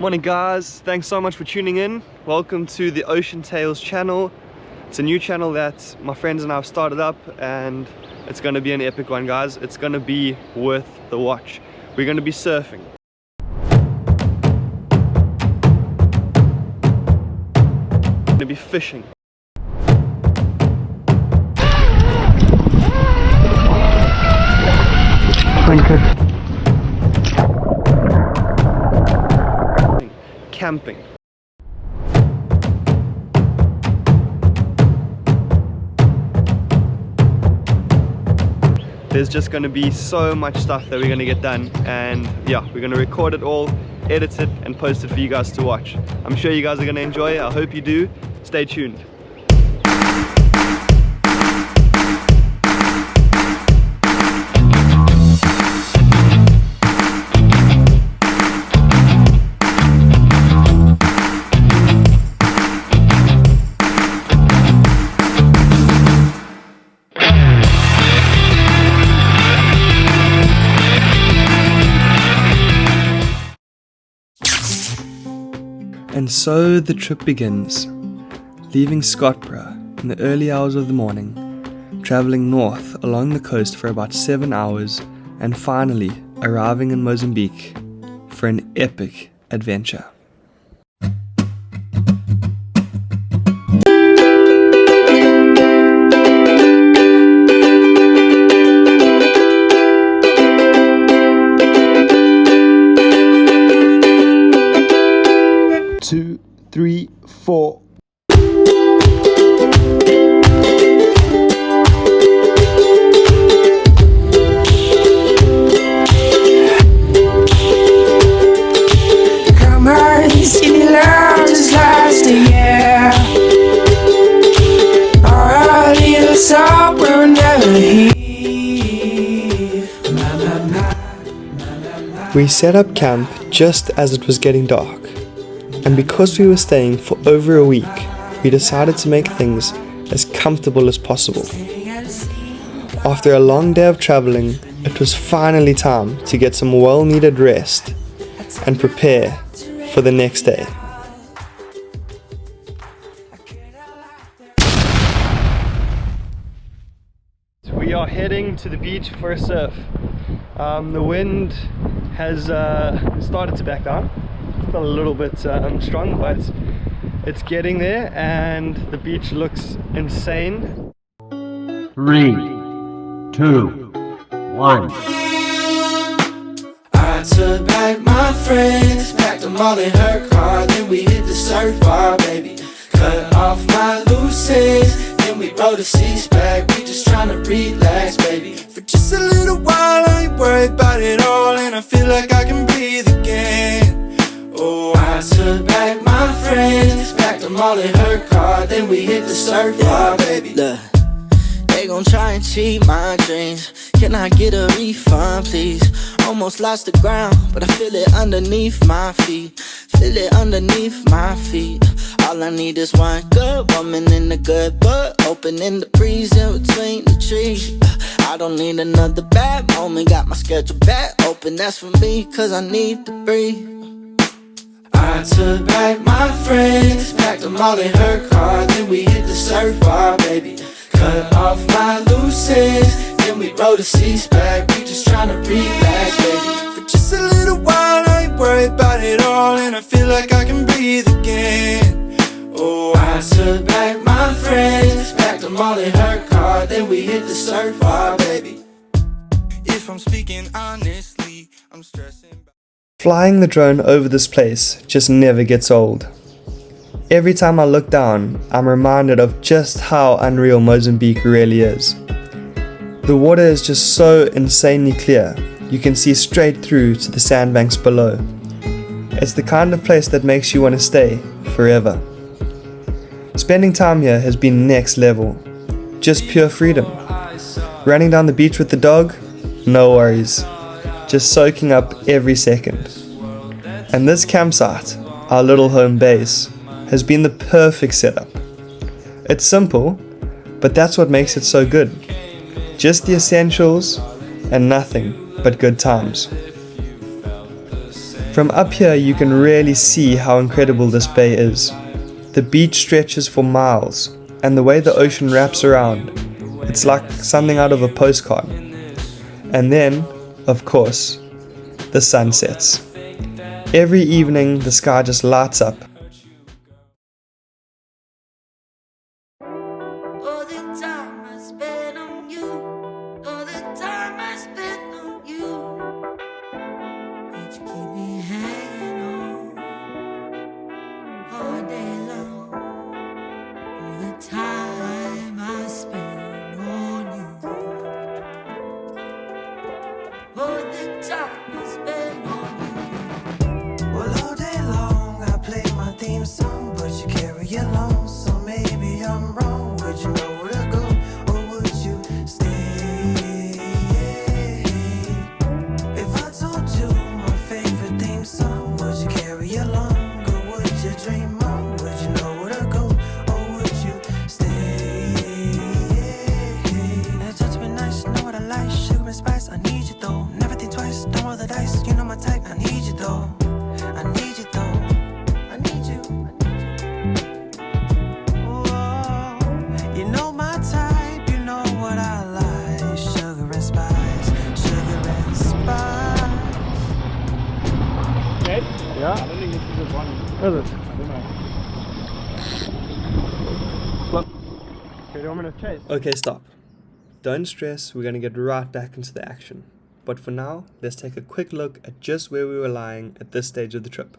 Morning guys, thanks so much for tuning in. Welcome to the Ocean Tales channel. It's a new channel that my friends and I have started up, and it's going to be an epic one, guys. It's going to be worth the watch. We're going to be surfing. We're going to be fishing. Camping. There's just going to be so much stuff that we're going to get done, and yeah, we're going to record it all, edit it and post it for you guys to watch. I'm sure you guys are going to enjoy it. I hope you do. Stay tuned. And so the trip begins, leaving Scottsboro in the early hours of the morning, travelling north along the coast for about 7 hours, and finally arriving in Mozambique for an epic adventure. Two, three, four. Come on, skinny love just last a year. Our little song will never hear. We set up camp just as it was getting dark. And because we were staying for over a week, we decided to make things as comfortable as possible. After a long day of traveling, it was finally time to get some well-needed rest and prepare for the next day. We are heading to the beach for a surf. The wind has started to back down. A little bit strong, but it's getting there, and the beach looks insane. 3, 2, 1. I took back my friends, packed them all in her car, then we hit the surf bar, baby. Cut off my loose ends, then we rode the seas back. We just tryna relax, baby. For just a little while, I ain't worried about it all, and I feel like I can breathe again. Oh, I took back my friends, packed them all in her car, then we hit the surf bar, baby. Look, they gon' try and cheat my dreams. Can I get a refund, please? Almost lost the ground, but I feel it underneath my feet. Feel it underneath my feet. All I need is one good woman in the good book, opening the breeze in between the trees. I don't need another bad moment, got my schedule back open, that's for me, cause I need to breathe. I took back my friends, packed them all in her car, then we hit the surf bar, baby. Cut off my loose ends, then we rode the seas back. We just tryna relax, baby. For just a little while, I ain't worried about it all, and I feel like I can breathe again. Oh, I took back my friends, packed them all in her car, then we hit the surf bar, baby. If I'm speaking honestly, I'm stressing. Flying the drone over this place just never gets old. Every time I look down, I'm reminded of just how unreal Mozambique really is. The water is just so insanely clear, you can see straight through to the sandbanks below. It's the kind of place that makes you want to stay forever. Spending time here has been next level, just pure freedom. Running down the beach with the dog? No worries. Just soaking up every second. And this campsite, our little home base, has been the perfect setup. It's simple, but that's what makes it so good. Just the essentials and nothing but good times. From up here you can really see how incredible this bay is. The beach stretches for miles, and the way the ocean wraps around, it's like something out of a postcard. And then, of course, the sun sets. Every evening the sky just lights up. All the time I spent on you, all the time I spent on you. Did you keep me hanging on all day long? All the time I spent on you, all the time I spent on you. Well, all day long I play my theme song, but you carry along, so maybe I'm wrong. Would you know where to go, or would you stay? If I told you my favorite theme song, would you carry along, or would you dream on? Would you know where to go, or would you stay? Now touch me nice, know what I like, sugar and spice. I need you though, never think twice, don't roll the dice. You know my type, I need you though, I need you though, I need you. Whoa, you know my type, you know what I like, sugar and spice, sugar and spice. Yeah? I don't think this is the one. Is it? I don't know. Flip. Okay, do you want me to chase? Okay, stop. Don't stress, we're going to get right back into the action. But for now, let's take a quick look at just where we were lying at this stage of the trip.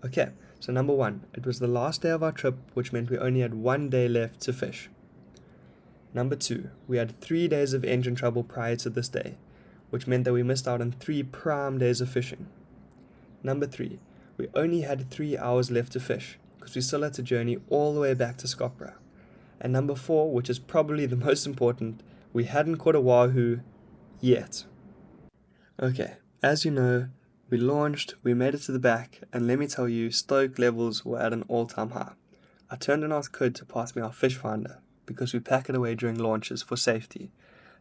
Okay, so number 1, it was the last day of our trip, which meant we only had 1 day left to fish. Number 2, we had 3 days of engine trouble prior to this day, which meant that we missed out on 3 prime days of fishing. Number 3, we only had 3 hours left to fish, because we still had to journey all the way back to Skopje. And number 4, which is probably the most important, we hadn't caught a wahoo yet. Okay, as you know, we launched, we made it to the back, and let me tell you, stoke levels were at an all-time high. I turned and asked Kid to pass me our fish finder, because we pack it away during launches for safety.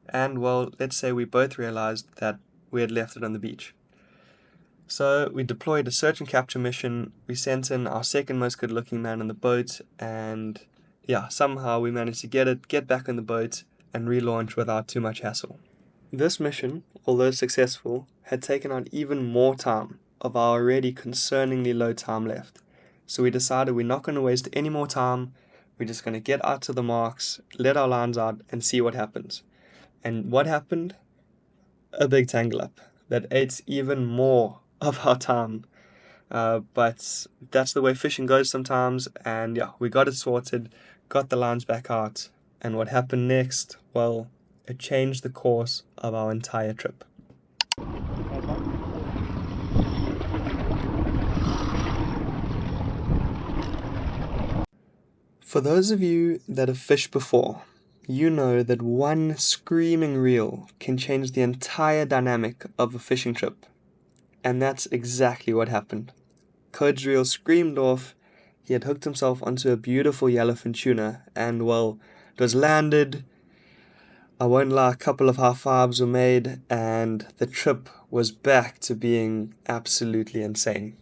And well, let's say we both realized that we had left it on the beach. So we deployed a search and capture mission, we sent in our second most good looking man on the boat, and yeah, somehow we managed to get back on the boat, and relaunch without too much hassle. This mission, although successful, had taken on even more time of our already concerningly low time left. So we decided we're not going to waste any more time, we're just going to get out to the marks, let our lines out, and see what happens. And what happened? A big tangle up that ate even more of our time. But that's the way fishing goes sometimes, and yeah, we got it sorted, got the lines back out, and what happened next? Well, it changed the course of our entire trip. For those of you that have fished before, you know that one screaming reel can change the entire dynamic of a fishing trip. And that's exactly what happened. Code's reel screamed off, he had hooked himself onto a beautiful yellowfin tuna, and well, it was landed. I won't lie, a couple of high fives were made, and the trip was back to being absolutely insane.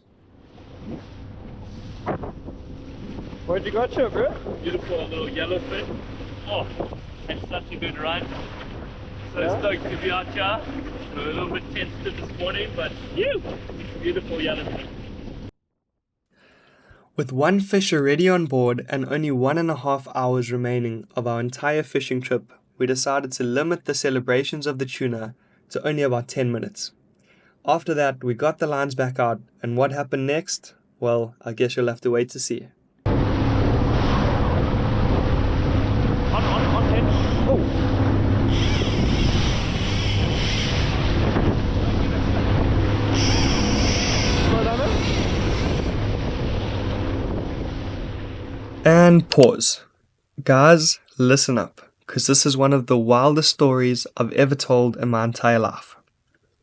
Where'd you go to, bro? Beautiful little yellowfin. Oh, had such a good run. So stoked to be out here. We're a little bit tentative this morning, but beautiful yellowfin. With one fish already on board and only 1.5 hours remaining of our entire fishing trip, we decided to limit the celebrations of the tuna to only about 10 minutes. After that, we got the lines back out, and what happened next? Well, I guess you'll have to wait to see. On 10. Oh. And pause. Guys, listen up, because this is one of the wildest stories I've ever told in my entire life.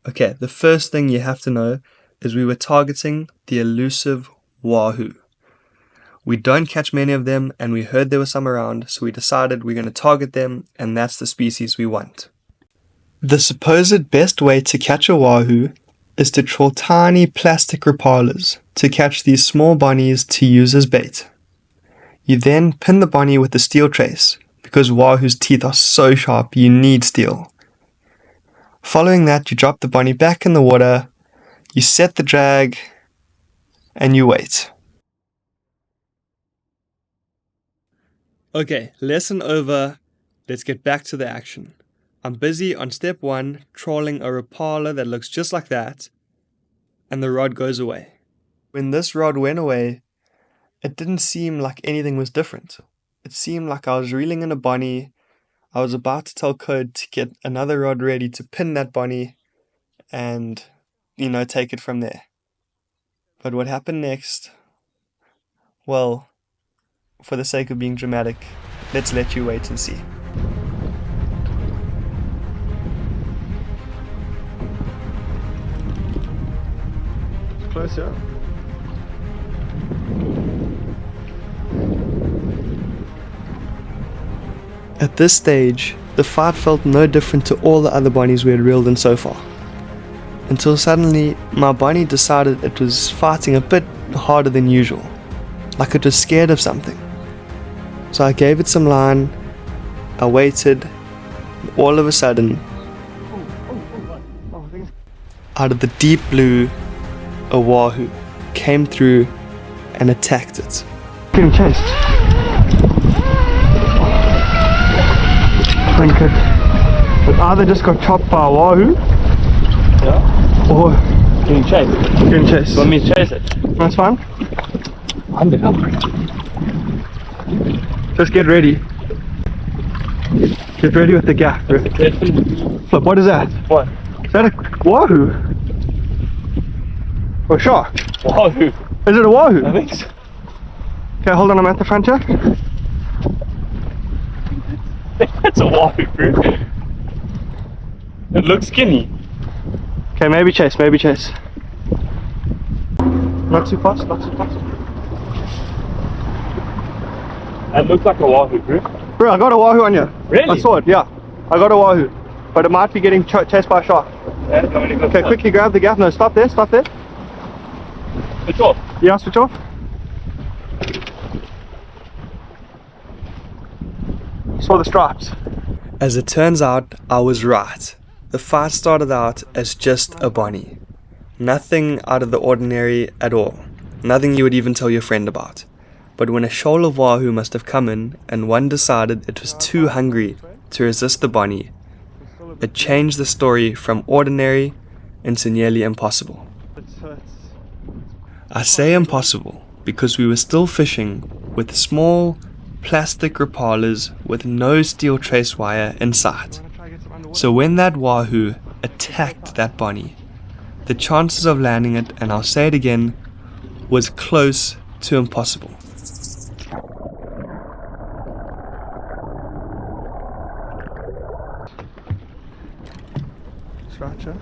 Okay, the first thing you have to know is we were targeting the elusive wahoo. We don't catch many of them, and we heard there were some around, so we decided we're going to target them, and that's the species we want. The supposed best way to catch a wahoo is to trawl tiny plastic rapalas to catch these small bonnies to use as bait. You then pin the bonnie with the steel trace, because wahoo's teeth are so sharp you need steel. Following that, you drop the bonnie back in the water, you set the drag, and you wait. Okay, lesson over. Let's get back to the action. I'm busy on step 1 trawling a rapala that looks just like that, and the rod goes away. When this rod went away, it didn't seem like anything was different. It seemed like I was reeling in a bonnie. I was about to tell Code to get another rod ready to pin that bonnie and, take it from there. But what happened next? Well, for the sake of being dramatic, let's let you wait and see. Close, yeah. At this stage, the fight felt no different to all the other bonnies we had reeled in so far. Until suddenly, my bonnie decided it was fighting a bit harder than usual, like it was scared of something. So I gave it some line, I waited, and all of a sudden, out of the deep blue, a wahoo came through and attacked it. Getting chased. I think it either just got chopped by a wahoo, Yeah. or Getting chased. getting chased. You want me to chase it? That's fine. Undercover. Just get ready. Get ready with the gaff, bro. Flip, what is that? What? Is that a wahoo? Or a shark? Wahoo. Is it a wahoo? I think so. Okay, hold on, I'm at the front here. That's a wahoo, bro. It looks skinny. Okay, maybe chase, maybe chase. Not too fast, not too fast. It looks like a wahoo, bro. Bro, I got a wahoo on you. Really? I saw it, yeah. I got a wahoo. But it might be getting chased by a shark. Yeah, I'm gonna go Okay, for it. quickly grab the gaff. No, stop there, stop there. It's off. Yeah, switch off. Saw the stripes. As it turns out, I was right. The fight started out as just a bonnie. Nothing out of the ordinary at all. Nothing you would even tell your friend about. But when a shoal of wahoo must have come in and one decided it was too hungry to resist the bonnie, it changed the story from ordinary into nearly impossible. I say impossible because we were still fishing with small plastic rapalas with no steel trace wire in sight. So when that wahoo attacked that bonnie, the chances of landing it, and I'll say it again, was close to impossible. Scratcher.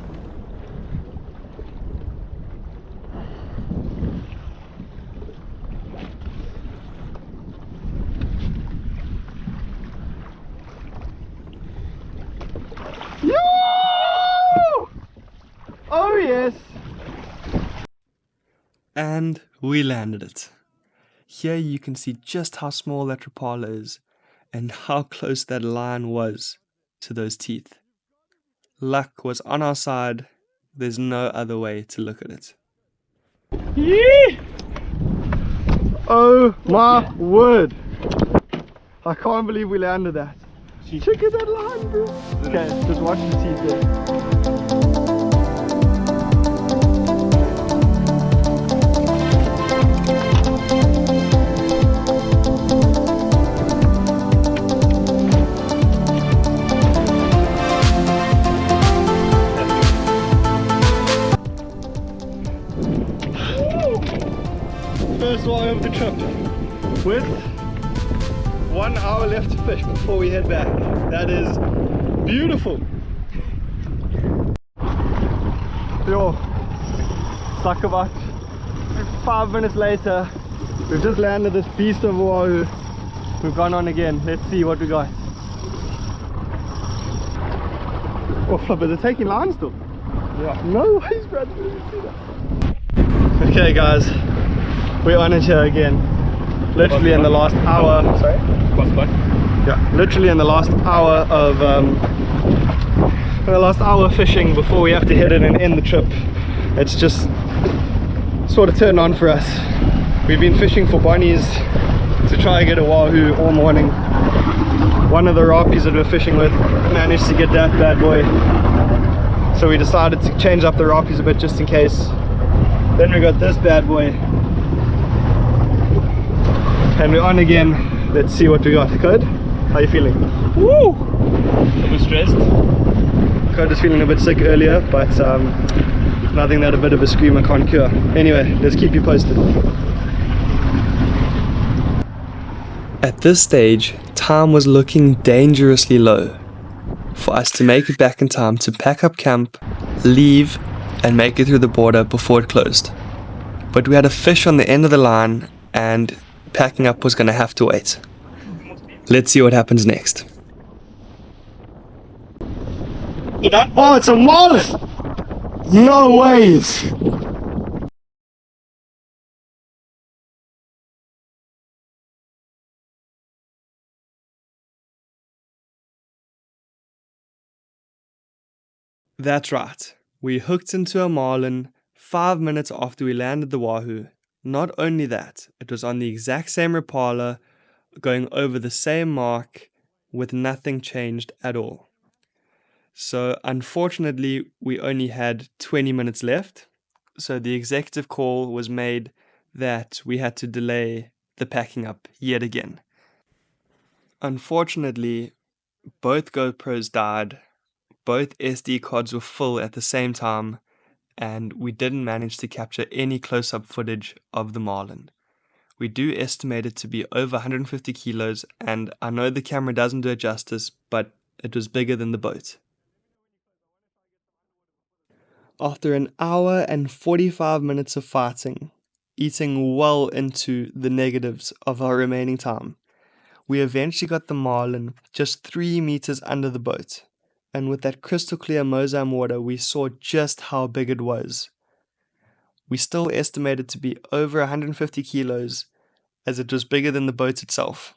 Oh yes! And we landed it. Here you can see just how small that rapala is and how close that line was to those teeth. Luck was on our side. There's no other way to look at it. Yeah! Oh my word! I can't believe we landed that. Check out that line, bro. Okay, just watch the teeth there. First one of the trip with 1 hour left to fish before we head back. That is beautiful. Yo, it's like about 5 minutes later. We've just landed this beast of a wahoo. We've gone on again. Let's see what we got. Oh flip, is it taking line still? Yeah. No ways, brother. Okay, guys, we're on it here again. Literally in the last hour. Sorry? Yeah, literally in the last hour of fishing before we have to head in and end the trip. It's just sort of turned on for us. We've been fishing for bonnies to try and get a wahoo all morning. One of the rappies that we're fishing with managed to get that bad boy, so we decided to change up the rappies a bit just in case. Then we got this bad boy, and we're on again. Let's see what we got. Code, how are you feeling? Woo! A bit stressed. Code was feeling a bit sick earlier, but nothing that a bit of a screamer can't cure. Anyway, let's keep you posted. At this stage, time was looking dangerously low for us to make it back in time to pack up camp, leave, and make it through the border before it closed. But we had a fish on the end of the line, and packing up was going to have to wait. Let's see what happens next. Oh, it's a marlin! No ways! That's right. We hooked into a marlin 5 minutes after we landed the wahoo. Not only that, it was on the exact same Rapala, going over the same mark with nothing changed at all. So unfortunately, we only had 20 minutes left. So the executive call was made that we had to delay the packing up yet again. Unfortunately, both GoPros died. Both SD cards were full at the same time, and we didn't manage to capture any close-up footage of the marlin. We do estimate it to be over 150 kilos, and I know the camera doesn't do it justice, but it was bigger than the boat. After an hour and 45 minutes of fighting, eating well into the negatives of our remaining time, we eventually got the marlin just 3 meters under the boat. And with that crystal clear Mozambique water, we saw just how big it was. We still estimated to be over 150 kilos, as it was bigger than the boat itself.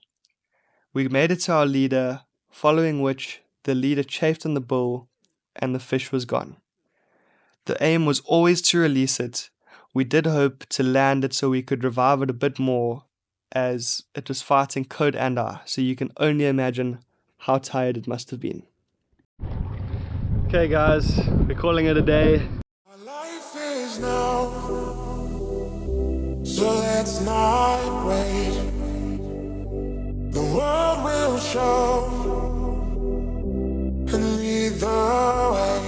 We made it to our leader, following which the leader chafed on the bull, and the fish was gone. The aim was always to release it. We did hope to land it so we could revive it a bit more, as it was fighting Code and I, so you can only imagine how tired it must have been. Okay guys, we're calling it a day. My life is now, so let's not wait. The world will show and lead the way.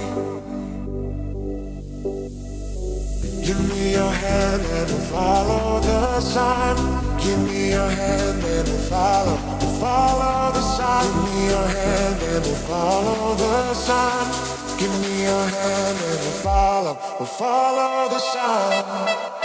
Give me your hand and we'll follow the sign. Give me your hand and we'll follow the sign. Give me your hand and we'll follow the sign. Give me your hand and we'll follow the sign.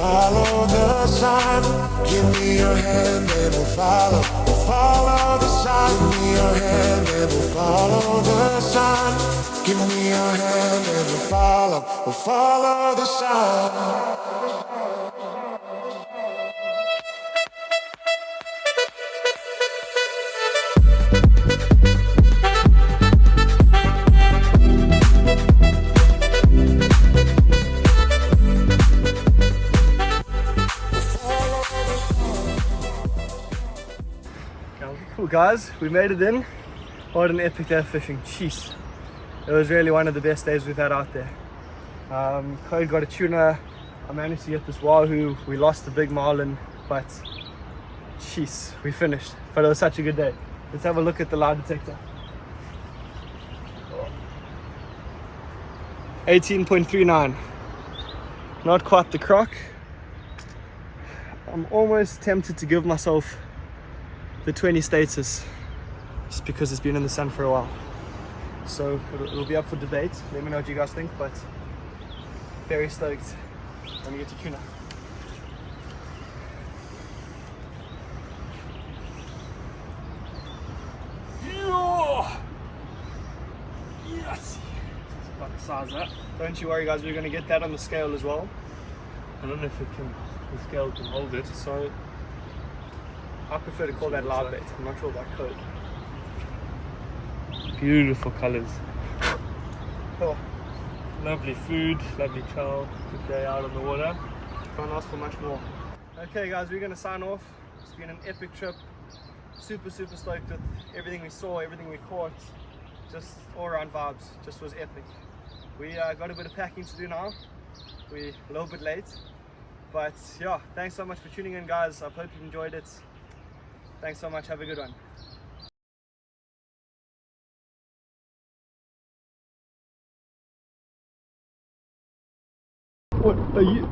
Follow the sign. Give me your hand and we'll follow the sign. Give me your hand and we'll follow the sign. Give me your hand and we'll follow the sign. Cool guys, we made it in. What an epic day of fishing. Jeez, it was really one of the best days we've had out there. Code got a tuna. I managed to get this wahoo. We lost the big marlin, but jeez, we finished. But it was such a good day. Let's have a look at the lie detector. 18.39. Not quite the croc. I'm almost tempted to give myself the 20 status just because it's been in the sun for a while. So it'll be up for debate. Let me know what you guys think, but very stoked when we get to tuna. Yes! About to size up. Don't you worry guys, we're going to get that on the scale as well. I don't know if the scale can hold it, so I prefer to call that live bait. I'm not sure about code. Beautiful colors. Oh. Lovely food, lovely chow, good day out on the water. Can't ask for much more. Okay guys, we're going to sign off. It's been an epic trip. Super stoked with everything we saw, everything we caught. Just all around vibes, just was epic. We got a bit of packing to do now. We're a little bit late. But yeah, thanks so much for tuning in guys. I hope you enjoyed it. Thanks so much, have a good one. What are you?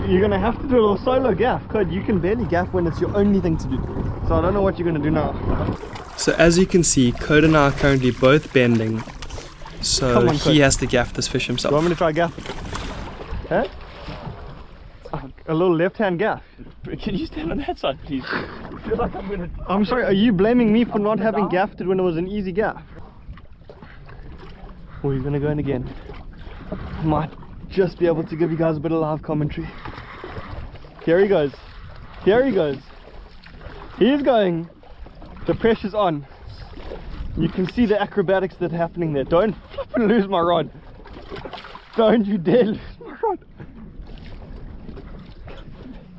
You're gonna have to do a little solo gaff. Code, you can barely gaff when it's your only thing to do. So I don't know what you're gonna do now. So as you can see, Code and I are currently both bending. So he has to gaff this fish himself. You want me to try gaff it? Huh? A little left-hand gaff. Can you stand on that side, please? I feel like I'm gonna. I'm sorry, are you blaming me for not having gaffed it when it was an easy gaff? Or you're gonna go in again? Might just be able to give you guys a bit of live commentary. Here he goes. Here he goes. He's going. The pressure's on. You can see the acrobatics that are happening there. Don't flippin' lose my rod. Don't you dare lose my rod.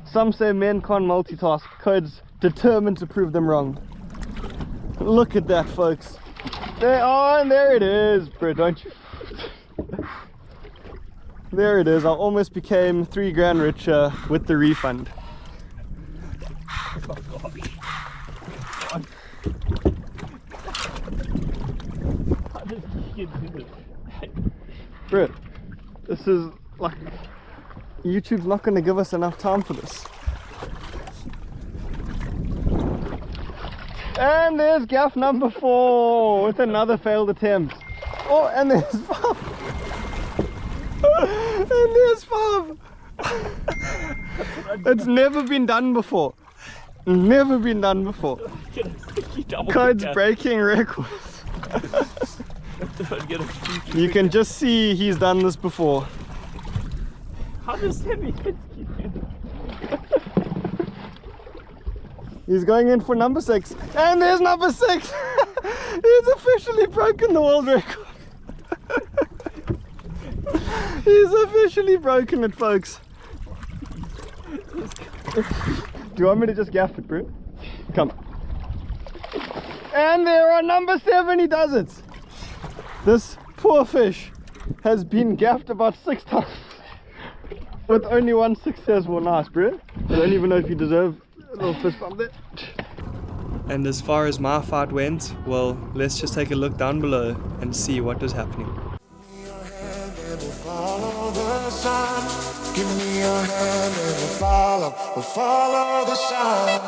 Some say men can't multitask. Code's determined to prove them wrong. Look at that, folks. There, oh, and there it is, bro. Don't you? There it is. I almost became 3 grand richer with the refund. Oh gosh. How did you get to this? Bro, this is like, YouTube's not going to give us enough time for this. And there's gaff number 4 with another failed attempt. Oh, and there's 5. And there's 5. It's never been done before. Never been done before. Code's breaking records. You can just see he's done this before. How does Sammy get He's going in for number 6. And there's number 6. He's officially broken the world record. He's officially broken it, folks. Do you want me to just gaff it, bro? Come. And there are number 7, he does it. This poor fish has been gaffed about 6 times with only 1 successful. Nice, bro. I don't even know if you deserve a little fist bump there. And as far as my fight went, well, let's just take a look down below and see what was happening. Follow the sun. Give me your hand and we'll follow the sun.